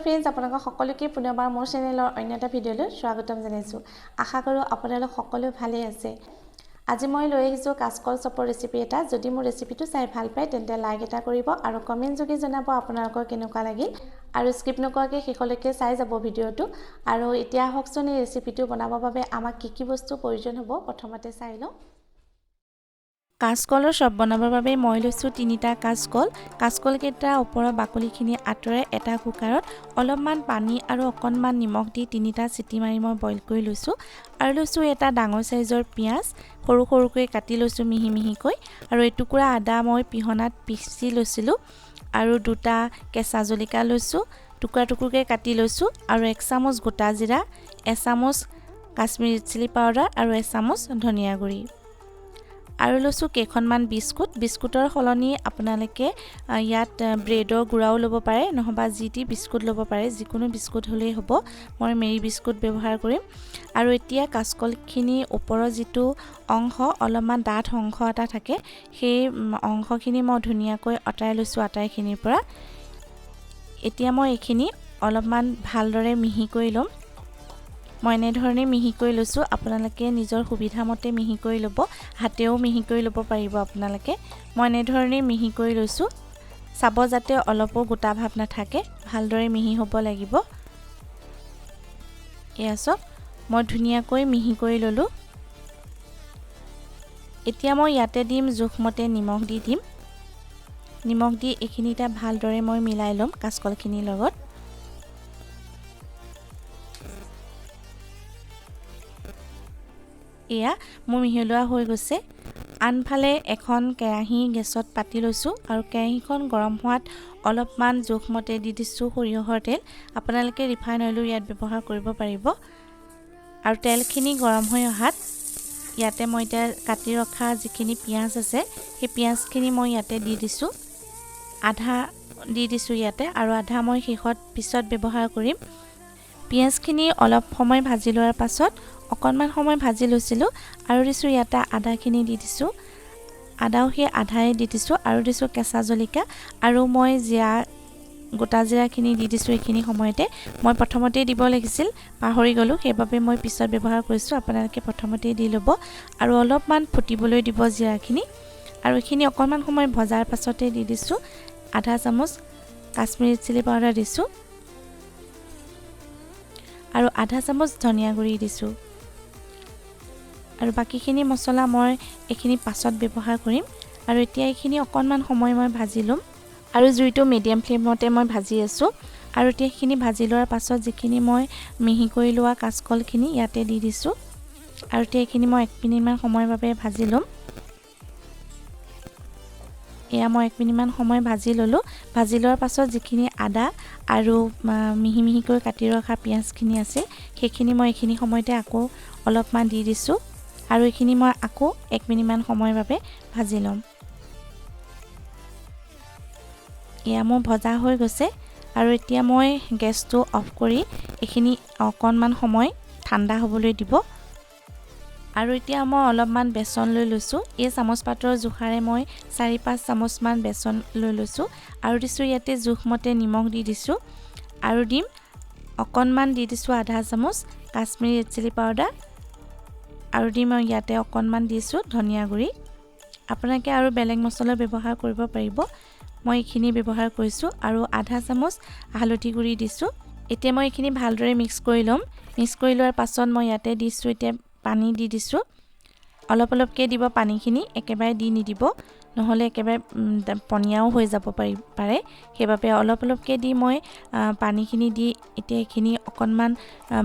friends আপোনালোক সকলোকে পুনৰবাৰ মোৰ চেনেলৰ অন্য এটা ভিডিঅ'লৈ স্বাগতম জনাইছোঁ আশা কৰোঁ আপোনালোক সকলো ভালে আছে আজি মই লৈ আহিছোঁ কাসকল চপৰ ৰেচিপি এটা যদি মোৰ ৰেচিপিটো চাই ভাল পায় তেন্তে লাইক এটা কৰিব আৰু কমেন্ট যোগে জনাব আপোনালোকৰ কেনেকুৱা লাগিল আৰু স্কিপ নকৰাকৈ শেষলৈকে চাই যাব ভিডিঅ'টো আৰু এতিয়া হকচোন এই ৰেচিপিটো বনাবৰ বাবে আমাক কি বস্তু প্ৰয়োজন হ'ব প্ৰথমতে চাই লওঁ কাসকলৰ চপ বনাবৰ বাবে মই লৈছোঁ 3টা কাসকল কেইটা ওপৰৰ বাকলিখিনি আঁতৰাই এটা কুকাৰত অলপমান পানী আৰু অকণমান নিমখ দি 3টা চিটি মাৰি মই বইল কৰি লৈছোঁ আৰু লৈছোঁ এটা ডাঙৰ সাইজৰ পিয়াজ সৰু সৰুকৈ কাটি লৈছোঁ মিহি মিহিকৈ আৰু এটুকুৰা আদা মই পিহনাত পিচি লৈছিলোঁ আৰু 2টা কেঁচা জলকীয়া লৈছোঁ টুকুৰা টুকুৰকৈ কাটি লৈছোঁ আৰু 1 চামুচ গোটা জিৰা 1 চামুচ কাশ্মীৰী চিলি পাউডাৰ আৰু 1 চামুচ ধনিয়া গুড়ি আৰু লৈছোঁ কেইখনমান বিস্কুটৰ সলনি আপোনালোকে ইয়াত ব্ৰেডৰ গুড়াও ল'ব পাৰে নহবা জিটি বিস্কুট ল'ব পাৰে যিকোনো বিস্কুট হ'লেই হ'ব মই মেৰি বিস্কুট ব্যৱহাৰ কৰিম আৰু এতিয়া কাসকলখিনি ওপৰৰ যিটো অংশ অলপমান ডাঠ অংশ এটা থাকে সেই অংশখিনি মই ধুনীয়াকৈ আঁতৰাই লৈছোঁ আটাইখিনিৰ পৰা এতিয়া মই এইখিনি অলপমান ভালদৰে মিহি কৰি ল'ম মই এনে ধৰণে মিহি কৰি লৈছোঁ আপোনালোকে নিজৰ সুবিধা মতে মিহি কৰি ল'ব হাতেও মিহি কৰি ল'ব পাৰিব আপোনালোকে মই এনে ধৰণে মিহি কৰি লৈছোঁ চাব যাতে অলপো গোটা ভাব নাথাকে ভালদৰে মিহি হ'ব লাগিব এয়া সব মই ধুনীয়াকৈ মিহি কৰি ল'লোঁ এতিয়া মই ইয়াতে দিম জোখমতে নিমখ দি দিম নিমখ দি এইখিনিটা ভালদৰে মই মিলাই ল'ম কাসকলখিনিৰ লগত এয়া মোৰ মিহলোৱা হৈ গৈছে আনফালে এখন কেৰাহী গেছত পাতি লৈছোঁ আৰু কেৰাহীখন গৰম হোৱাত অলপমান জোখমতে দি দিছোঁ সৰিয়হৰ তেল আপোনালোকে ৰিফাইন অইলো ইয়াত ব্যৱহাৰ কৰিব পাৰিব আৰু তেলখিনি গৰম হৈ অহাত ইয়াতে মই এতিয়া কাটি ৰখা যিখিনি পিয়াজ আছে সেই পিয়াজখিনি মই ইয়াতে দি দিছোঁ আধা দি দিছোঁ ইয়াতে আৰু আধা মই শেষত পিছত ব্যৱহাৰ কৰিম পিয়াজখিনি অলপ সময় ভাজি লোৱাৰ পাছত অকণমান সময় ভাজি লৈছিলোঁ আৰু দিছোঁ ইয়াতে আদাখিনি দি দিছোঁ আদাও সেই আধাই দি দিছোঁ আৰু দিছোঁ কেঁচা জলকীয়া আৰু মই গোটা জিৰাখিনি দি দিছোঁ এইখিনি সময়তে মই প্ৰথমতেই দিব লাগিছিল পাহৰি গ'লোঁ সেইবাবে মই পিছত ব্যৱহাৰ কৰিছোঁ আপোনালোকে প্ৰথমতেই দি ল'ব আৰু অলপমান ফুটিবলৈ দিব জিৰাখিনি আৰু এইখিনি অকণমান সময় ভজাৰ পাছতে দি দিছোঁ আধা চামুচ কাশ্মীৰী চিলি পাউডাৰ দিছোঁ আৰু আধা চামুচ ধনিয়া গুড়ি দিছোঁ আৰু বাকিখিনি মছলা মই এইখিনি পাছত ব্যৱহাৰ কৰিম আৰু এতিয়া এইখিনি অকণমান সময় মই ভাজি ল'ম আৰু জুইটো মিডিয়াম ফ্লেমতে মই ভাজি আছোঁ আৰু এতিয়া এইখিনি ভাজি লোৱাৰ পাছত যিখিনি মই মিহি কৰি লোৱা কাসকলখিনি ইয়াতে দি দিছোঁ আৰু এতিয়া এইখিনি মই 1 মিনিটমান সময়ৰ বাবে ভাজি ল'ম এয়া মই 1 মিনিটমান সময় ভাজি ল'লোঁ ভাজি লোৱাৰ পাছত যিখিনি আদা আৰু মিহি মিহিকৈ কাটি ৰখা পিঁয়াজখিনি আছে সেইখিনি মই এইখিনি সময়তে আকৌ অলপমান দি দিছোঁ আৰু এইখিনি মই আকৌ 1 মিনিটমান সময়ৰ বাবে ভাজি ল'ম এয়া মোৰ ভজা হৈ গৈছে আৰু এতিয়া মই গেছটো অফ কৰি এইখিনি অকণমান সময় ঠাণ্ডা হ'বলৈ দিব আৰু এতিয়া মই অলপমান বেচন লৈ লৈছোঁ এই চামুচ পাতৰ জোখাৰে মই 4-5 চামুচমান বেচন লৈ লৈছোঁ আৰু দিছোঁ ইয়াতে জোখমতে নিমখ দি দিছোঁ আৰু দিম অকণমান দি দিছোঁ আধা চামুচ কাশ্মীৰী চিলি পাউডাৰ আৰু দিম ইয়াতে অকণমান দিছোঁ ধনিয়া গুড়ি আপোনালোকে আৰু বেলেগ মছলা ব্যৱহাৰ কৰিব পাৰিব মই এইখিনি ব্যৱহাৰ কৰিছোঁ আৰু আধা চামুচ হালধি গুড়ি দিছোঁ এতিয়া মই এইখিনি ভালদৰে মিক্স কৰি ল'ম মিক্স কৰি লোৱাৰ পাছত মই ইয়াতে দিছোঁ এতিয়া পানী দি দিছোঁ অলপ অলপকৈ দিব পানীখিনি একেবাৰে দি নিদিব নহ'লে একেবাৰে পনীয়াও হৈ যাব পাৰে সেইবাবে অলপ অলপকৈ দি মই পানীখিনি দি এতিয়া এইখিনি অকণমান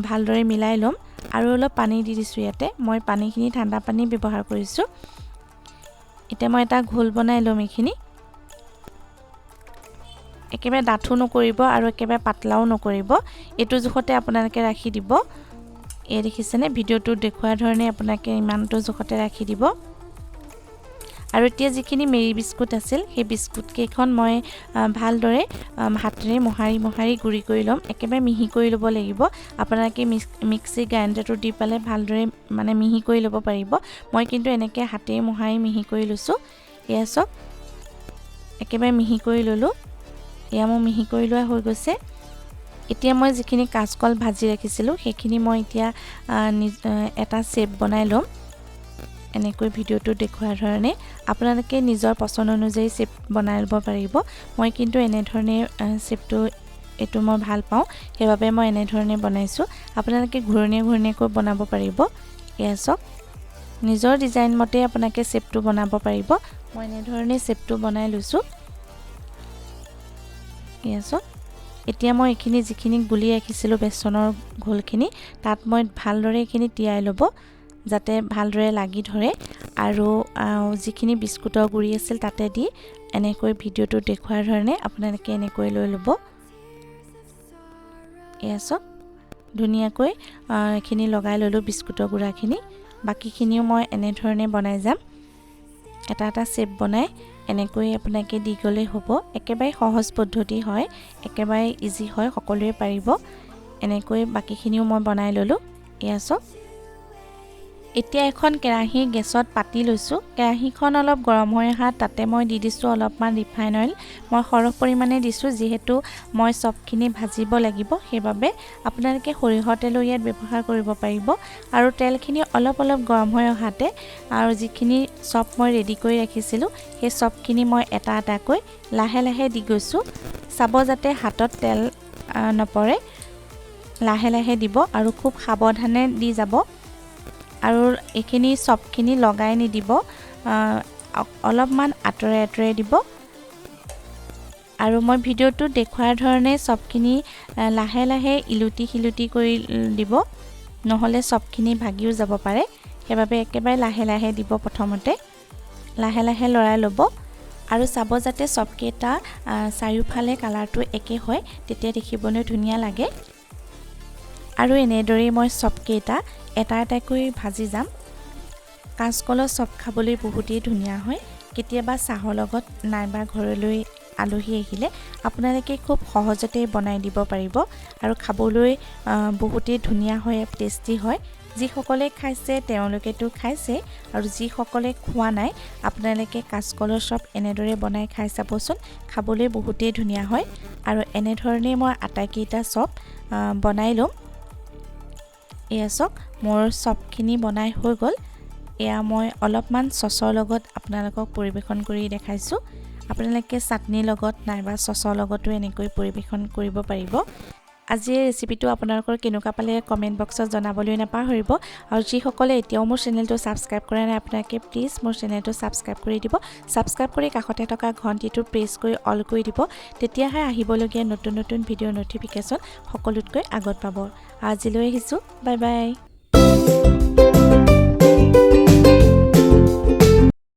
ভালদৰে মিলাই ল'ম আৰু অলপ পানী দি দিছোঁ ইয়াতে মই পানীখিনি ঠাণ্ডা পানী ব্যৱহাৰ কৰিছোঁ এতিয়া মই এটা ঘোল বনাই ল'ম এইখিনি একেবাৰে ডাঠো নকৰিব আৰু একেবাৰে পাতলাও নকৰিব এইটো জোখতে আপোনালোকে ৰাখি দিব এই দেখিছেনে ভিডিঅ'টো দেখুওৱা ধৰণে আপোনালোকে ইমানটো জোখতে ৰাখি দিব আৰু এতিয়া যিখিনি মেৰি বিস্কুট আছিল সেই বিস্কুট কেইখন মই ভালদৰে হাতেৰে মোহাৰি গুৰি কৰি ল'ম একেবাৰে মিহি কৰি ল'ব লাগিব আপোনালোকে মিক্সি গ্ৰাইণ্ডাৰটো দি পালে ভালদৰে মানে মিহি কৰি ল'ব পাৰিব মই কিন্তু এনেকৈ হাতেৰে মোহাৰি মিহি কৰি লৈছোঁ এয়া সব একেবাৰে মিহি কৰি ল'লোঁ এয়া মোৰ মিহি কৰি লোৱা হৈ গৈছে এতিয়া মই যিখিনি কাচকল ভাজি ৰাখিছিলোঁ সেইখিনি মই এতিয়া এটা শেপ বনাই ল'ম এনেকৈ ভিডিওটো দেখুৱাৰ ধৰণে আপোনালোকে নিজৰ পছন্দ অনুযায়ী শেপ বনাই ল'ব পাৰিব মই কিন্তু এনে ধৰণে শেপটো এটো মই ভাল পাওঁ সেইবাবে মই এনে ধৰণে বনাইছো আপোনালোকে ঘূৰণীয়াকৈ বনাব পাৰিব এয়া চাওক নিজৰ ডিজাইন মতে আপোনালোকে শেপটো বনাব পাৰিব মই এনে ধৰণে শেপটো বনাই লৈছো এয়া চাওক এতিয়া মই এখিনি যিখিনি গুলি ৰাখিছিলোঁ বেচনৰ ঘোলখিনি তাত মই ভালদৰে এখিনি তিয়াই ল'ব যাতে ভালদৰে লাগি ধৰে আৰু যিখিনি বিস্কুটৰ গুৰি আছিল তাতে দি এনেকৈ ভিডিওটো দেখুৱাৰ ধৰণে আপোনালোকে এনেকৈ লৈ ল'ব এয়া চাওক ধুনীয়াকৈ এখিনি লগাই ললো বিস্কুটৰ গুড়াখিনি বাকিখিনিও মই এনে ধৰণে বনাই যাম এটা এটা শেপ বনাই এনেকৈ আপোনালোকে দি গলে হ'ব একেবাৰে সহজ পদ্ধতি হয় একেবাৰে ইজি হয় সকলোৱে পাৰিব এনেকৈ বাকিখিনিও মই বনাই ললো এয়া চাওক এতিয়া এখন কেৰাহী গেছত পাতি লৈছো কেৰাহীখন অলপ গৰম হৈ অহাত তাতে মই দি দিছো অলপমান ৰিফাইন অইল মই সৰহ পৰিমাণে দিছো যেহেতু মই সবখিনি ভাজিব লাগিব সেইবাবে আপোনালোকে সৰিয়হ তেল ইয়াত ব্যৱহাৰ কৰিব পাৰিব আৰু তেলখিনি অলপ গৰম হৈ অহাতে আৰু যিখিনি সব মই ৰেডি কৰি ৰাখিছিলো সেই সবখিনি মই এটা এটাকৈ লাহে দি গৈছো চাব যাতে হাতত তেল নপৰে লাহে দিব আৰু খুব সাৱধানে দি যাব আৰু এখিনি সবখিনি লগাই নি দিব অলপমান আতৰে দিব আৰু মই ভিডিওটো দেখুৱাৰ ধৰণে সবখিনি লাহে ইলুটি খিলুটি কৰি দিব নহলে সবখিনি ভাগিও যাব পাৰে সেইবাবে একেবাৰে লাহে দিব প্ৰথমতে লাহে লৰাই ল'ব আৰু চাব যাতে সবকেটা চাৰিওফালে কালাৰটো একে হয় তেতিয়া দেখিবলৈ ধুনীয়া লাগে আৰু এনেদৰে মই সবকেটা এটা এটাকৈ ভাজি যাম কাচকলৰ সব খাবলৈ বহুতেই ধুনীয়া হয় কেতিয়াবা চাহৰ লগত নাইবা ঘৰলৈ আলহী আহিলে আপোনালোকে খুব সহজতে বনাই দিব পাৰিব আৰু খাবলৈ বহুতেই ধুনীয়া হয় টেষ্টি হয় যিসকলে খাইছে তেওঁলোকেতো খাইছে আৰু যিসকলে খোৱা নাই আপোনালোকে কাচকলৰ সব এনেদৰে বনাই খাই চাবচোন খাবলৈ বহুতেই ধুনীয়া হয় আৰু এনে ধৰণে মই আটাইকেইটা সব বনাই লম এয়া চাওক মোৰ সবখিনি বনাই হৈ গল এয়া মই অলপমান সসৰ লগত আপোনালোকক পৰিবেশন কৰি দেখাইছো আপোনালোকে চাটনিৰ লগত নাইবা সসৰ লগতো এনেকৈ পৰিবেশন কৰিব পাৰিব আজিৰ ৰেচিপিটো আপোনালোকৰ কেনেকুৱা পালে কমেন্ট বক্সত জনাবলৈ নাপাহৰিব আৰু যিসকলে এতিয়াও মোৰ চেনেলটো সাবস্ক্ৰাইব কৰা নাই আপোনালোকে প্লিজ মোৰ চেনেলটো সাবস্ক্ৰাইব কৰি দিব সাবস্ক্ৰাইব কৰি কাষতে থকা ঘণ্টিটো প্ৰেছ কৰি অল কৰি দিব তেতিয়াহে আহিবলগীয়া নতুন ভিডিঅ' নটিফিকেশন সকলোতকৈ আগত পাব আজিলৈ আহিছো বাই